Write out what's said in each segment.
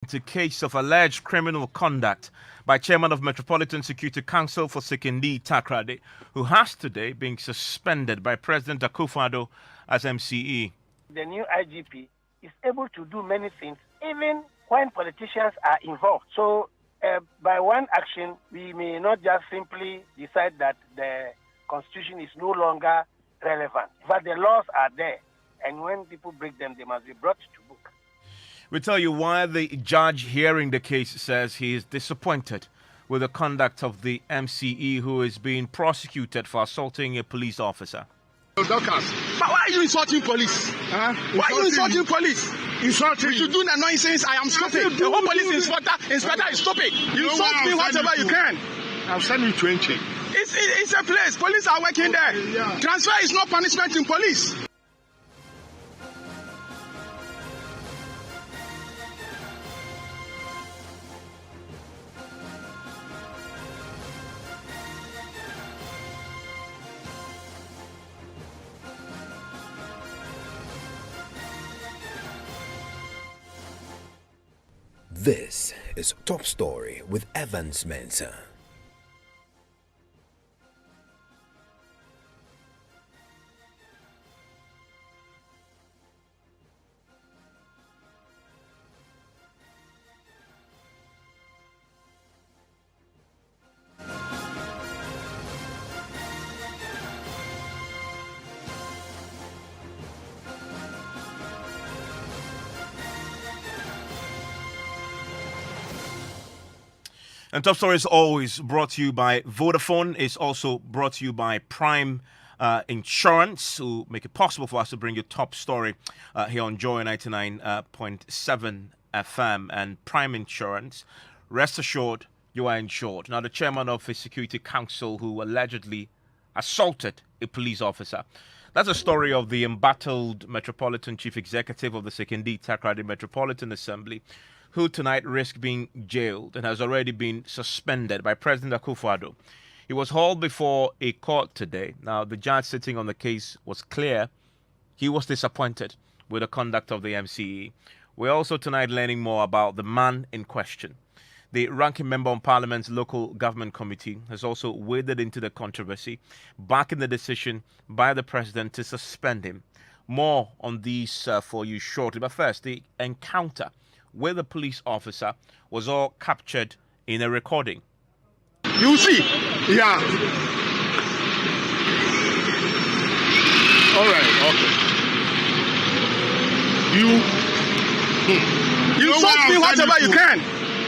into case of alleged criminal conduct by Chairman of Metropolitan Security Council for Sekendi Takrade, who has today been suspended by President Akufo-Addo as MCE. The new IGP is able to do many things, even when politicians are involved. So, by one action, we may not just simply decide that the Constitution is no longer relevant, but the laws are there, and when people break them, they must be brought to book. We tell you why the judge hearing the case says he is disappointed with the conduct of the MCE who is being prosecuted for assaulting a police officer. Doctors, but why are you insulting police? Why are you insulting police? Insulting? You do the nonsense. I am stupid. The whole police inspector is stupid. You insult me whatever you can. I'll send you 20. It's a place. Police are working there. Yeah. Transfer is not punishment in police. This is Top Story with Evans Mensah. And Top Story is always brought to you by Vodafone. It's also brought to you by Prime Insurance, who make it possible for us to bring you Top Story here on Joy99.7 FM. And Prime Insurance, rest assured you are insured. Now, the chairman of a security council who allegedly assaulted a police officer. That's a story of the embattled Metropolitan Chief Executive of the Sekendi Takrade Metropolitan Assembly, who tonight risked being jailed and has already been suspended by President Akufo-Addo. He was hauled before a court today. Now, the judge sitting on the case was clear. He was disappointed with the conduct of the MCE. We're also tonight learning more about the man in question. The ranking member on Parliament's local government committee has also waded into the controversy, backing the decision by the president to suspend him. More on these for you shortly. But first, the encounter with the police officer was all captured in a recording. You see? Yeah. All right. Okay. You insult me whatever you can.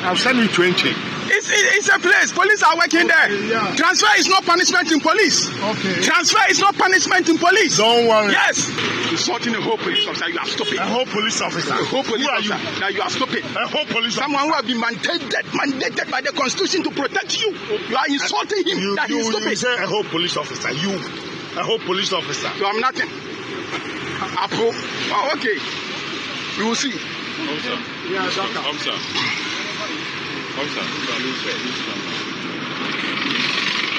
I'll send you 20. It's a place. Police are working there. Yeah. Transfer is not punishment in police. Okay. Transfer is not punishment in police. Don't worry. Yes. Insulting a whole police officer, you are stupid. A whole police officer. A whole police officer. Now you are stupid. A whole police Someone who has been mandated by the Constitution to protect you. You are insulting him. That he is stupid. You say a whole police officer. You. A whole police officer. You are nothing. Apple. Oh, okay. We will see. Officer. Yeah, doctor. Officer.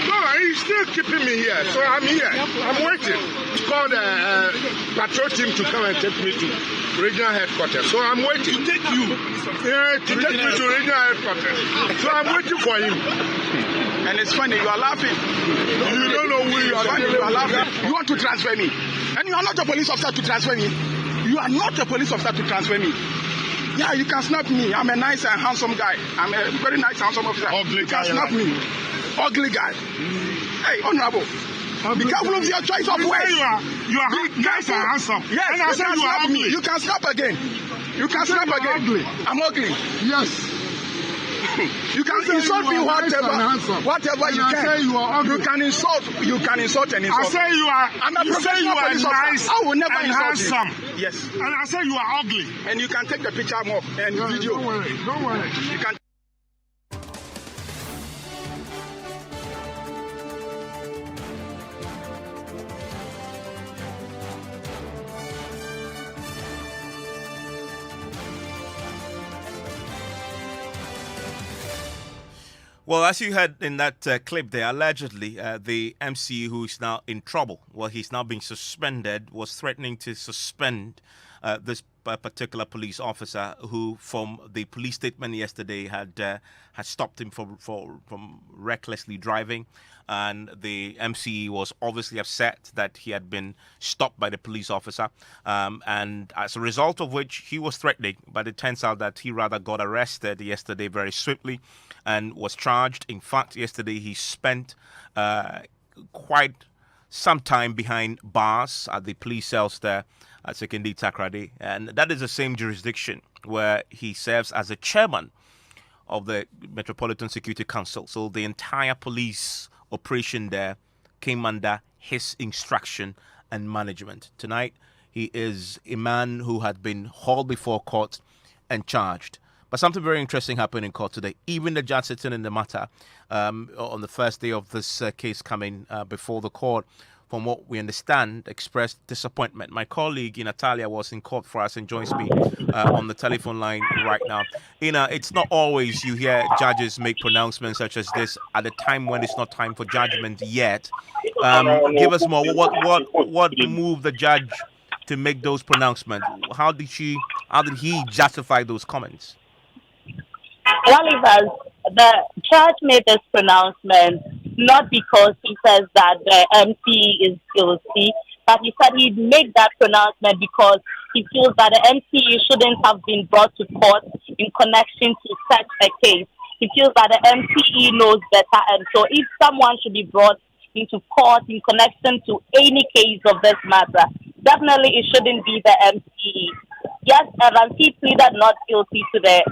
No, he's still keeping me here, so I'm here. I'm waiting. It's called a patrol team to come and take me to regional headquarters. So I'm waiting. To take you. Yeah, to take me to regional headquarters. So I'm waiting for him. And it's funny, you are laughing. You don't know who you are. You are laughing. You want to transfer me. And you are not a police officer to transfer me. You are not a police officer to transfer me. Yeah, you can snap me. I'm a nice and handsome guy. I'm a very nice and handsome officer. Ugly you can guy, snap me. Ugly guy. Hey, honorable. Be careful of your choice of words. You are nice and handsome. Yes, and I say you are ugly. You can snap again. You can snap again. Ugly. I'm ugly. Yes. You can insult me whatever you can. I say you are ugly. You can insult and insult. I say you are. I'm a professional police officer. I will never insult you. Yes. And I say you are ugly. And you can take the picture more and video. Don't worry. Don't worry. You can. Well, as you heard in that clip there, allegedly the MC who is now in trouble, well, he's now being suspended, was threatening to suspend this particular police officer who, from the police statement yesterday, had stopped him from recklessly driving. And the MCE was obviously upset that he had been stopped by the police officer. And as a result of which, he was threatening. But it turns out that he rather got arrested yesterday very swiftly and was charged. In fact, yesterday he spent quite some time behind bars at the police cells there at Sekondi Takoradi. And that is the same jurisdiction where he serves as a chairman of the Metropolitan Security Council. So the entire police operation there came under his instruction and management. Tonight, he is a man who had been hauled before court and charged. But something very interesting happened in court today. Even the judge sitting in the matter on the first day of this case coming before the court, from what we understand, expressed disappointment. My colleague Natalia was in court for us and joins me on the telephone line right now. It's not always you hear judges make pronouncements such as this at a time when it's not time for judgment yet. Give us more. What moved the judge to make those pronouncements? How did he justify those comments? Well, the judge made this pronouncement not because he says that the MC is guilty, but he said he'd make that pronouncement because he feels that the MC shouldn't have been brought to court in connection to such a case. He feels that the MCE knows better, and so if someone should be brought into court in connection to any case of this matter, definitely it shouldn't be the MCE. Yes, Evans, he pleaded not guilty to the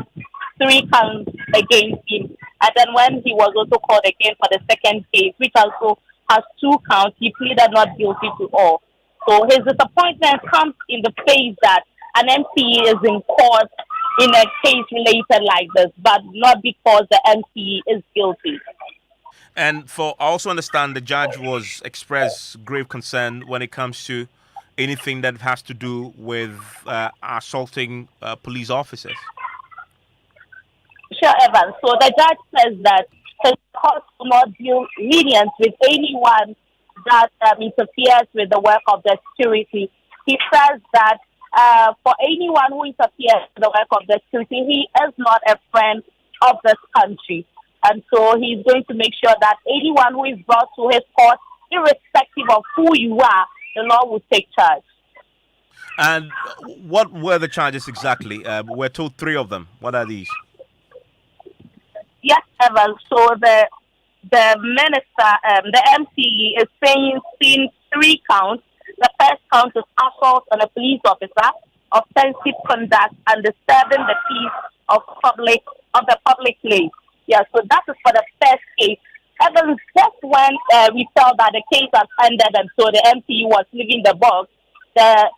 3 counts against him. And then when he was also called again for the second case, which also has 2 counts, he pleaded not guilty to all. So his disappointment comes in the face that an MCE is in court in a case related like this, but not because the MCE is guilty. And I also understand the judge was expressed grave concern when it comes to anything that has to do with assaulting police officers. Sure, Evans. So the judge says that his court will not deal lenient with anyone that interferes with the work of the security. He says that for anyone who interferes with the work of the security, he is not a friend of this country. And so he's going to make sure that anyone who is brought to his court, irrespective of who you are, the law will take charge. And what were the charges exactly? We're told 3 of them. What are these? Yes, Evan. So the minister, the MCE, is saying 3 counts. The first count is assault on a police officer, offensive conduct, and disturbing the peace of the public place. Yeah, so that is for the first case. Evan, just when we felt that the case has ended and so the MCE was leaving the box, the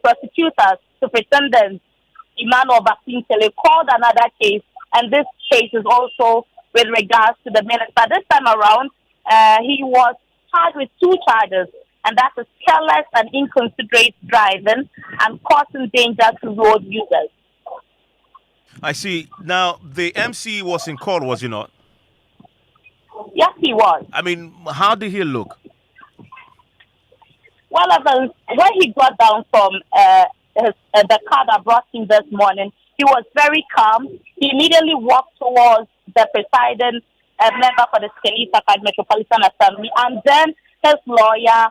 prosecutors, Superintendent Emmanuel Basintele, called another case. And this case is also with regards to the minister. This time around, he was charged with 2 charges, and that is careless and inconsiderate driving and causing danger to road users. I see. Now, the MC was in court, was he not? Yes, he was. I mean, how did he look? Well, when he got down from the car that brought him this morning, he was very calm. He immediately walked towards the presiding member for the Sekondi Takoradi Metropolitan Assembly, and then his lawyer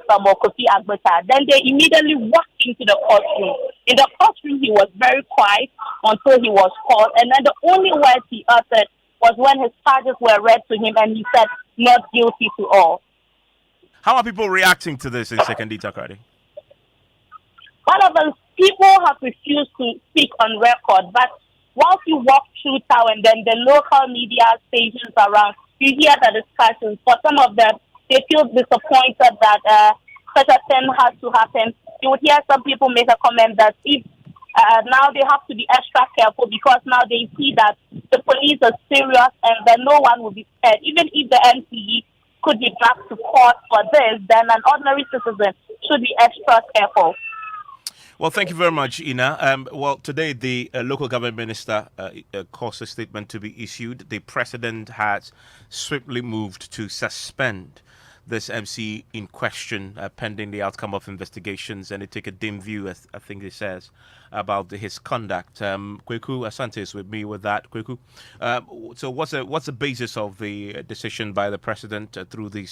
Samuel Kofi Agbeta. Then they immediately walked into the courtroom. In the courtroom, he was very quiet until he was called, and then the only words he uttered was when his charges were read to him, and he said, "Not guilty to all." How are people reacting to this in Sekondi Takoradi? Well, people have refused to speak on record, but once you walk through town and then the local media stations around, you hear the discussions. For some of them, they feel disappointed that such a thing has to happen. You would hear some people make a comment that if now they have to be extra careful because now they see that the police are serious and then no one will be spared. Even if the MCE could be dragged to court for this, then an ordinary citizen should be extra careful. Well, thank you very much, Ina. Today the local government minister caused a statement to be issued. The president has swiftly moved to suspend this MC in question pending the outcome of investigations, and they take a dim view, as I think it says, about his conduct. Kweku Asante is with me with that. Kweku, so what's the basis of the decision by the president through the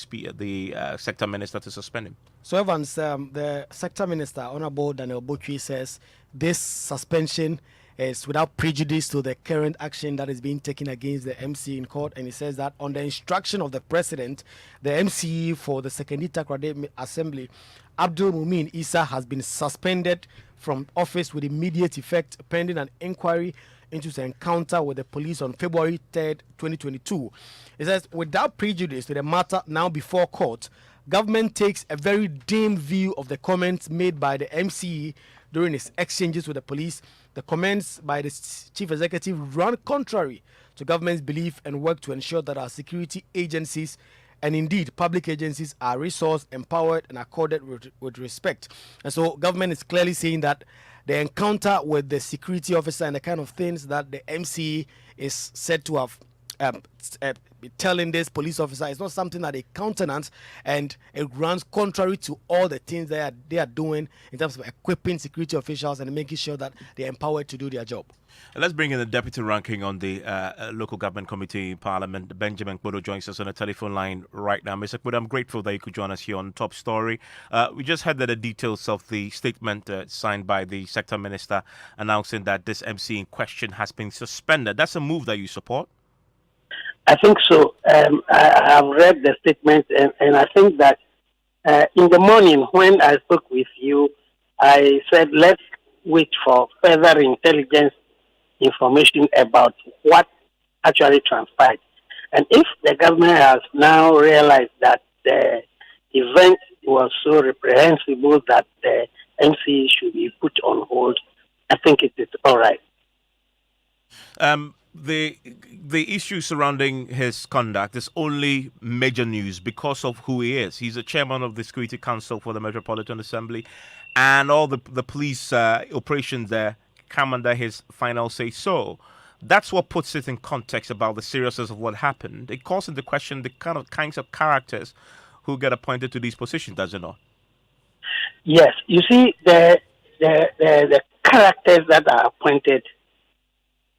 sector minister to suspend him? So Evans, the sector minister, Honorable Daniel Botwi, says this suspension is without prejudice to the current action that is being taken against the MC in court, and he says that on the instruction of the president, the MC for the Sekondi Takoradi Assembly, Abdul Mumin Isa, has been suspended from office with immediate effect pending an inquiry into the encounter with the police on February 3rd, 2022. It says, without prejudice to the matter now before court, government takes a very dim view of the comments made by the MCE during his exchanges with the police. The comments by the chief executive run contrary to government's belief and work to ensure that our security agencies and indeed public agencies are resourced, empowered, and accorded with respect. And so government is clearly saying that the encounter with the security officer and the kind of things that the MC is said to have telling this police officer is not something that they countenance, and it runs contrary to all the things they are doing in terms of equipping security officials and making sure that they're empowered to do their job. Let's bring in the deputy ranking on the local government committee in Parliament. Benjamin Kpodo joins us on the telephone line right now. Mr. Kpodo, I'm grateful that you could join us here on Top Story. We just heard the details of the statement signed by the sector minister announcing that this MC in question has been suspended. That's a move that you support? I think so. I have read the statement, and I think that in the morning when I spoke with you, I said let's wait for further intelligence information about what actually transpired. And if the government has now realized that the event was so reprehensible that the MC should be put on hold, I think it is all right. The issue surrounding his conduct is only major news because of who he is. He's the chairman of the Security Council for the Metropolitan Assembly, and all the police operations there come under his final say. So that's what puts it in context about the seriousness of what happened. It calls into question the kinds of characters who get appointed to these positions, does it not? Yes, you see, the characters that are appointed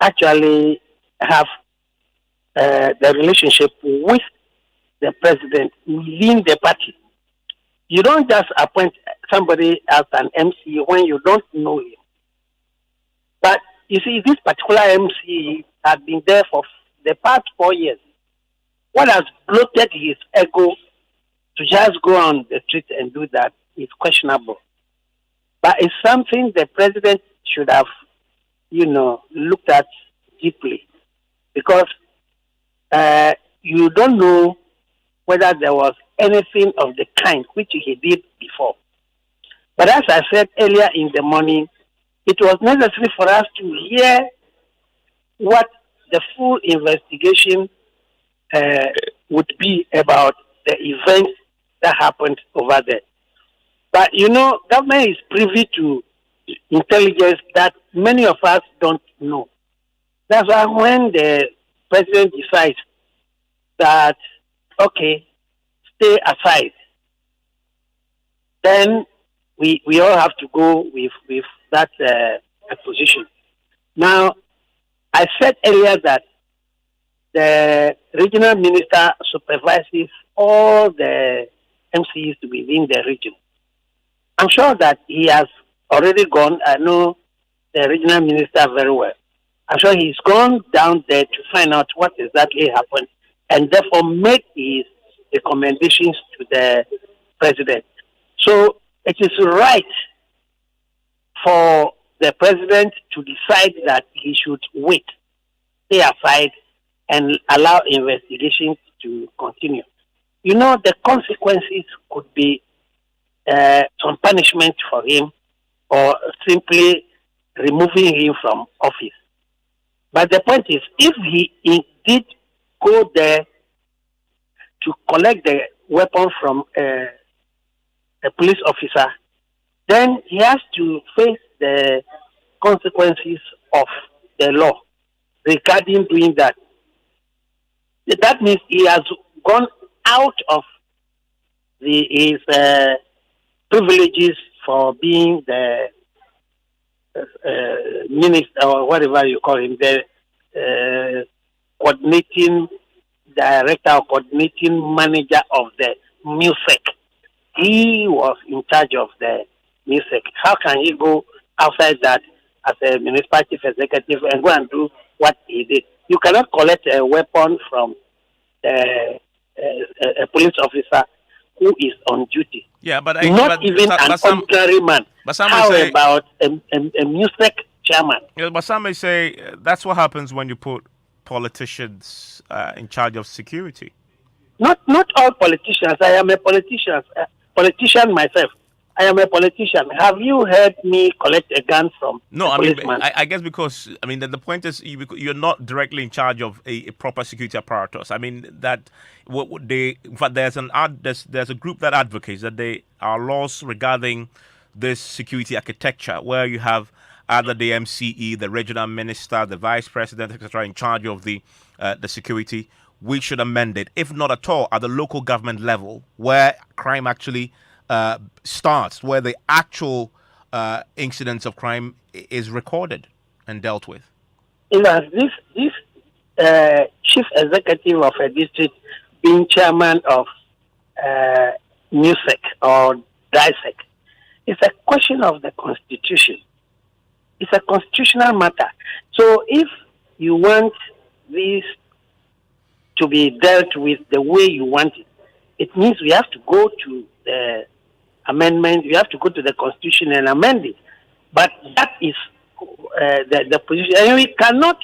actually have the relationship with the president within the party. You don't just appoint somebody as an MC when you don't know him. But you see, this particular MC has been there for the past 4 years. What has bloated his ego to just go on the street and do that is questionable. But it's something the president should have, looked at deeply, because you don't know whether there was anything of the kind which he did before. But as I said earlier in the morning, it was necessary for us to hear what the full investigation would be about the events that happened over there. But government is privy to intelligence that many of us don't know. That's why when the president decides that, okay, stay aside, then we all have to go with that position. Now, I said earlier that the regional minister supervises all the MCs within the region. I'm sure that he has already gone. I know the regional minister very well. I'm sure he's gone down there to find out what exactly happened and therefore make his recommendations to the president. So it is right for the president to decide that he should wait, stay aside, and allow investigations to continue. The consequences could be some punishment for him or simply removing him from office. But the point is, if he indeed go there to collect the weapon from a police officer, then he has to face the consequences of the law regarding doing that. That means he has gone out of his privileges for being the minister or whatever you call him, the coordinating director or coordinating manager of the music. He was in charge of the music. How can he go outside that as a municipal chief executive and go and do what he did? You cannot collect a weapon from a police officer who is on duty. Yeah, but even an ordinary man. But some How say, about a music chairman? Yeah, but some may say that's what happens when you put politicians in charge of security. Not all politicians. I am a politician myself. I am a politician. Have you heard me collect a gun from a policeman? I guess because the point is you're not directly in charge of a proper security apparatus. There's a group that advocates that there are laws regarding this security architecture where you have either the MCE, the regional minister, the vice president, etc., in charge of the security. We should amend it, if not at all, at the local government level, where crime actually starts, where the actual incidents of crime is recorded and dealt with. This chief executive of a district being chairman of music or DISEC, it's a question of the constitution. It's a constitutional matter. So if you want this to be dealt with the way you want it, it means we have to go to the amendment, we have to go to the constitution and amend it. But that is the position. And we cannot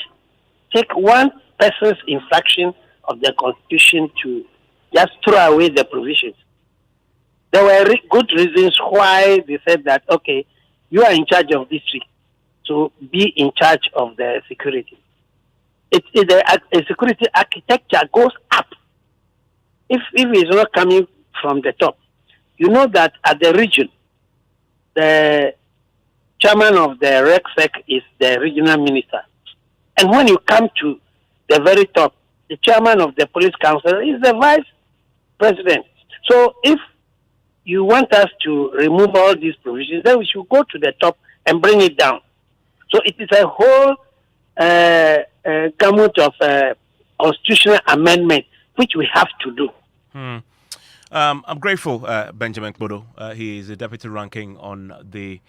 take one person's infraction of the constitution to just throw away the provisions. There were good reasons why they said that, okay, you are in charge of district, so be in charge of the security. The security architecture goes up. If it's not coming from the top, you know that at the region, the chairman of the RECSEC is the regional minister. And when you come to the very top, the chairman of the police council is the vice president. So if you want us to remove all these provisions, then we should go to the top and bring it down. So it is a whole gamut of constitutional amendment which we have to do. I'm grateful, Benjamin Bodo. He is the deputy ranking on the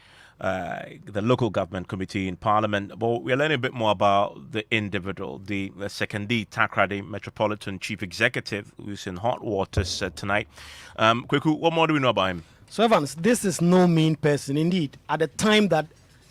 local government committee in Parliament. But we're learning a bit more about the individual, the Sekandi Takrady Metropolitan Chief Executive, who's in hot waters tonight. Kweku, what more do we know about him? So, Evans, this is no mean person. Indeed, at the time that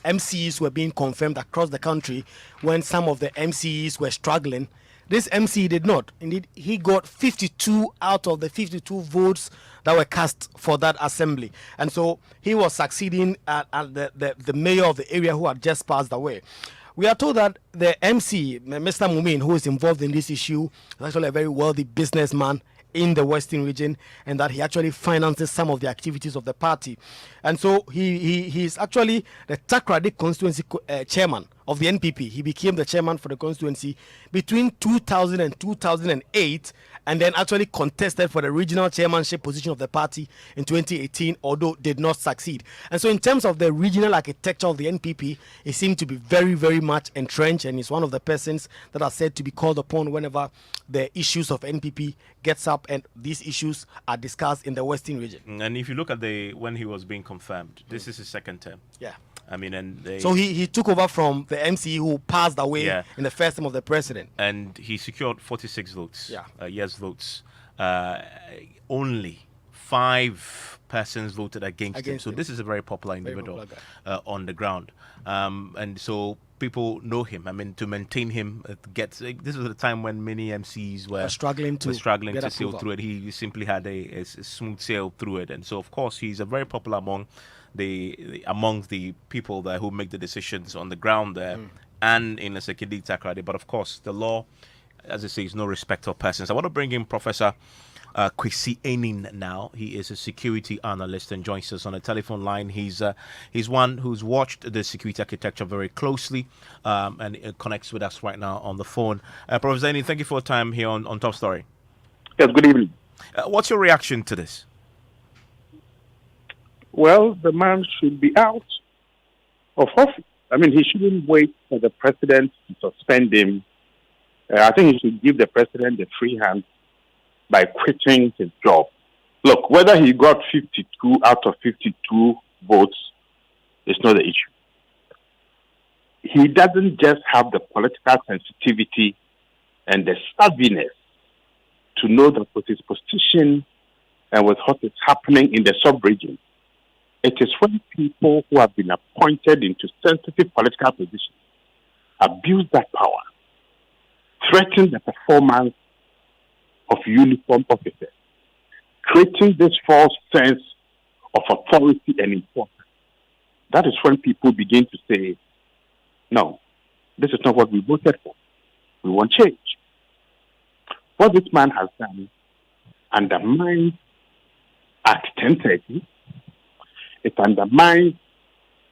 MCEs were being confirmed across the country, when some of the MCEs were struggling, this MCE did not. Indeed, he got 52 out of the 52 votes that were cast for that assembly. And so he was succeeding at the mayor of the area who had just passed away. We are told that the MC, Mr. Mumin, who is involved in this issue, is actually a very wealthy businessman in the Western region, and that he actually finances some of the activities of the party. And so he is actually the Takrady constituency chairman of the NPP. He became the chairman for the constituency between 2000 and 2008, and then actually contested for the regional chairmanship position of the party in 2018, although did not succeed. And so in terms of the regional architecture of the NPP, he seemed to be very, very much entrenched, and is one of the persons that are said to be called upon whenever the issues of NPP gets up and these issues are discussed in the Western region. And if you look at when he was being confirmed, this is his second term. Yeah. So he took over from the MCE who passed away in the first term of the president. And he secured 46 votes. Yes votes. Only 5 persons voted against him. So this is a very popular individual on the ground. And so people know him. To maintain him, this was a time when many MCs were struggling to sail through it. He simply had a smooth sail through it. And so, of course, he's a very popular among the people there who make the decisions on the ground there and in the Sekandi Takrady. But of course, the law, as I say, is no respect of persons. I want to bring in Professor Kwesi Enin now. He is a security analyst and joins us on a telephone line. He's one who's watched the security architecture very closely and connects with us right now on the phone. Professor Enin, thank you for your time here on Top Story. Yes, good evening. What's your reaction to this? Well, the man should be out of office. I mean, he shouldn't wait for the president to suspend him. I think he should give the president the free hand by quitting his job. Look, whether he got 52 out of 52 votes is not the issue. He doesn't just have the political sensitivity and the savviness to know that with his position and with what is happening in the sub-region, it is when people who have been appointed into sensitive political positions abuse that power, threaten the performance of uniformed officers, creating this false sense of authority and importance. That is when people begin to say, no, this is not what we voted for. We want change. What this man has done undermines Act 1030. It undermines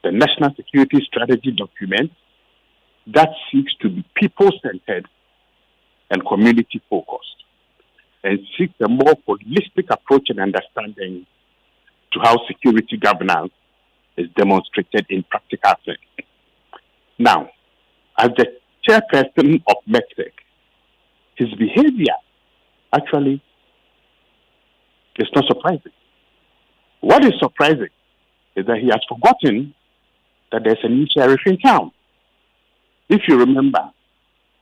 the National Security Strategy document that seeks to be people-centered and community-focused, and seeks a more holistic approach and understanding to how security governance is demonstrated in practical sense. Now, as the chairperson of METSEC, his behavior actually is not surprising. What is surprising is that he has forgotten that there's a new sheriff in town. If you remember,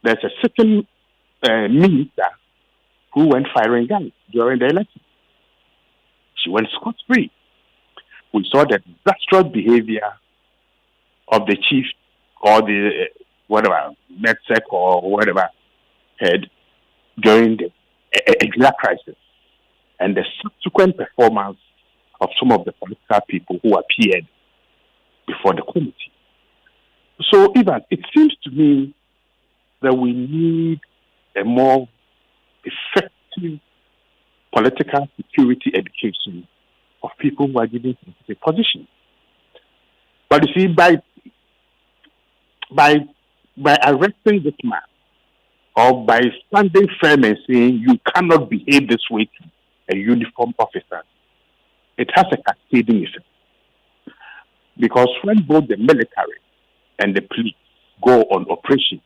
there's a certain minister who went firing guns during the election. She went scot-free. We saw the disastrous behavior of the chief or the whatever, MedSec or whatever head during the exilic crisis, and the subsequent performance of some of the political people who appeared before the committee. So, Ivan, it seems to me that we need a more effective political security education of people who are given sensitive positions. But you see, by arresting this man, or by standing firm and saying you cannot behave this way to a uniformed officer, it has a cascading effect. Because when both the military and the police go on operations,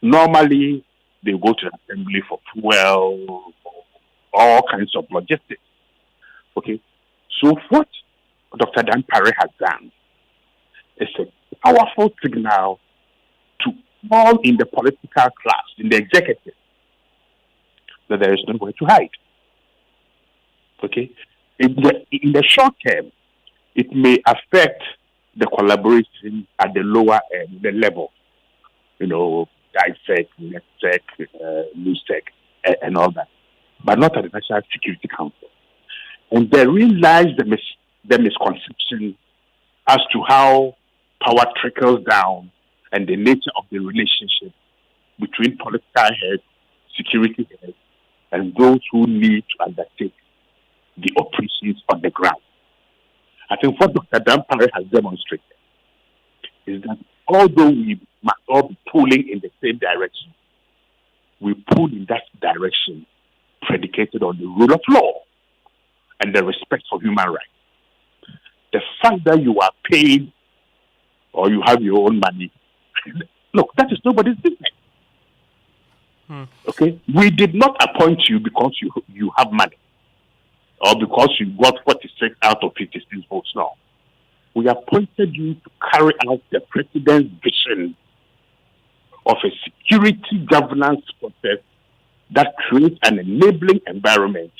normally they go to the assembly for fuel, all kinds of logistics. Okay? So what Dr. Dan Parry has done is a powerful signal to all in the political class, in the executive, that there is nowhere to hide. Okay? In the short term, it may affect the collaboration at the lower end, the level. You know, DISEC, NETSEC, NUSEC, and all that. But not at the National Security Council. And therein lies the misconception as to how power trickles down and the nature of the relationship between political heads, security heads, and those who need to undertake the operations on the ground. I think what Dr. Dan Parry has demonstrated is that although we must all be pulling in the same direction, we pull in that direction predicated on the rule of law and the respect for human rights. The fact that you are paid or you have your own money, look, that is nobody's business. Okay? We did not appoint you because you have money or because you got 46 out of 56 votes. No. We appointed you to carry out the president's vision of a security governance process that creates an enabling environment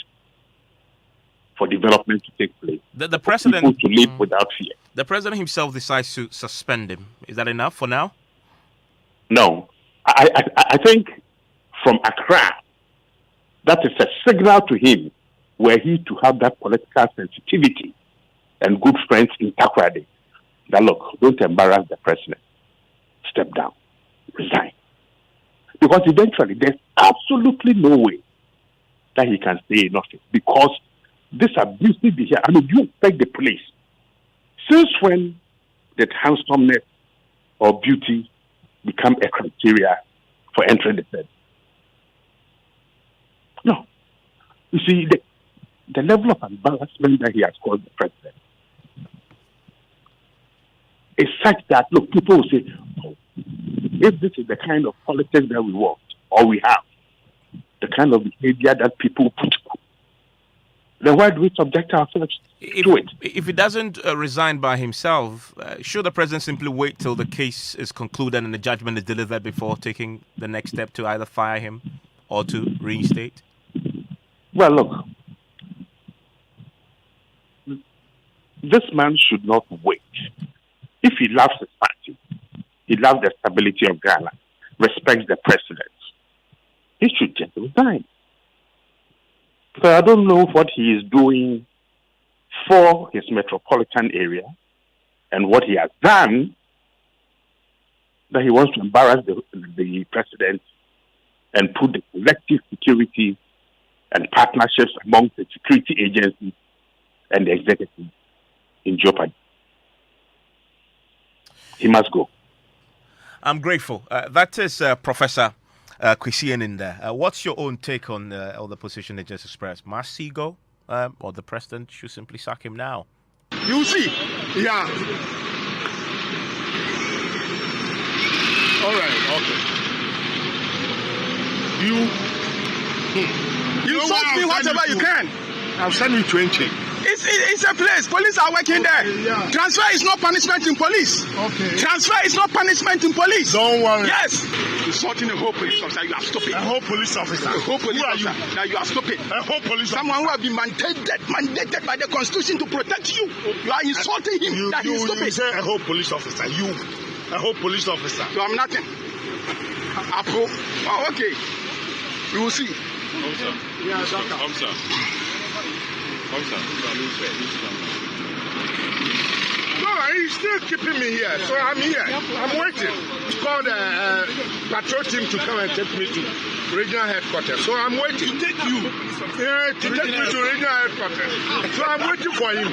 for development to take place. The president for people to live without fear. The president himself decides to suspend him. Is that enough for now? No. I think from Accra, that is a signal to him were he to have that political sensitivity and good friends in Takoradi that, look, don't embarrass the president. Step down. Resign. Because eventually there's absolutely no way that he can stay in office because this abusive behavior, I mean, you expect the police. Since when did handsomeness or beauty become a criteria for entering the service? No. You see, the level of embarrassment that he has caused the president is such that, look, people will say, oh, if this is the kind of politics that we want or we have, the kind of behavior that people put, then why do we subject ourselves to it? If he doesn't resign by himself, should the president simply wait till the case is concluded and the judgment is delivered before taking the next step to either fire him or to reinstate? Well, look, this man should not wait. If he loves his party, he loves the stability of Ghana, respects the president, he should just resign. Because I don't know what he is doing for his metropolitan area and what he has done that he wants to embarrass the president and put the collective security and partnerships among the security agencies and the executive in jeopardy. He must go. I'm grateful. That is Professor Kwesi Eninda. What's your own take on the position they just expressed? Must he go, or the president should simply sack him now? You see, yeah. All right, okay. You insult me whatever you can. I'll send you 20. It's a place. Police are working there. Yeah. Transfer is not punishment in police. Okay. Transfer is not punishment in police. Don't worry. Yes. Insulting a whole police officer, you are stupid. A whole police officer. A whole police Who are officer. you? Now you are stupid. A whole police Someone who has been mandated by the constitution to protect you. You are insulting him. You, that he is stupid. you say a whole police officer. You. A whole police officer. You are nothing. Apple. Oh, okay. You will see. Yeah, doctor. No, he's still keeping me here, so I'm here. I'm waiting. It's called a patrol team to come and take me to regional headquarters. So I'm waiting. To take you? Yeah, to take me to regional headquarters. So I'm waiting for him.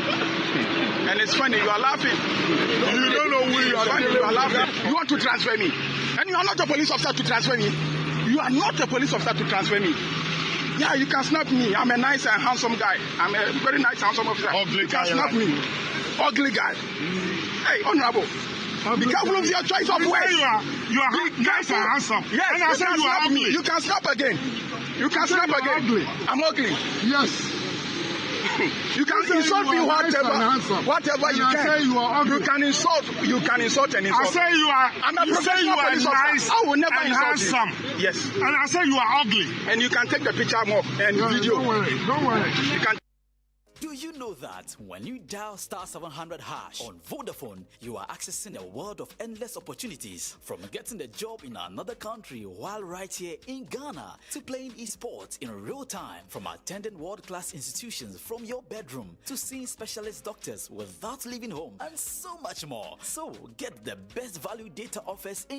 And it's funny, you are laughing. You don't know who you are. You are laughing. You want to transfer me. And you are not a police officer to transfer me. You are not a police officer to transfer me. Yeah, you can snap me. I'm a nice and handsome guy. I'm a very nice and handsome officer. Ugly you can guy, snap me. Ugly guy. Hey, honorable. Be careful of your choice of words. You are nice and handsome. Yes, and I say you are ugly. You can snap again. You can snap again. Ugly. I'm ugly. Yes. You can insult me whatever you can. I say you are ugly. You can insult and insult. I say you are. I'm a professional police officer. I will never insult you. Yes. And I say you are ugly. And you can take the picture more and video. Don't worry. You can. Do you know that when you dial *700# on Vodafone, you are accessing a world of endless opportunities, from getting a job in another country while right here in Ghana, to playing esports in real time, from attending world-class institutions from your bedroom, to seeing specialist doctors without leaving home, and so much more. So get the best value data offers in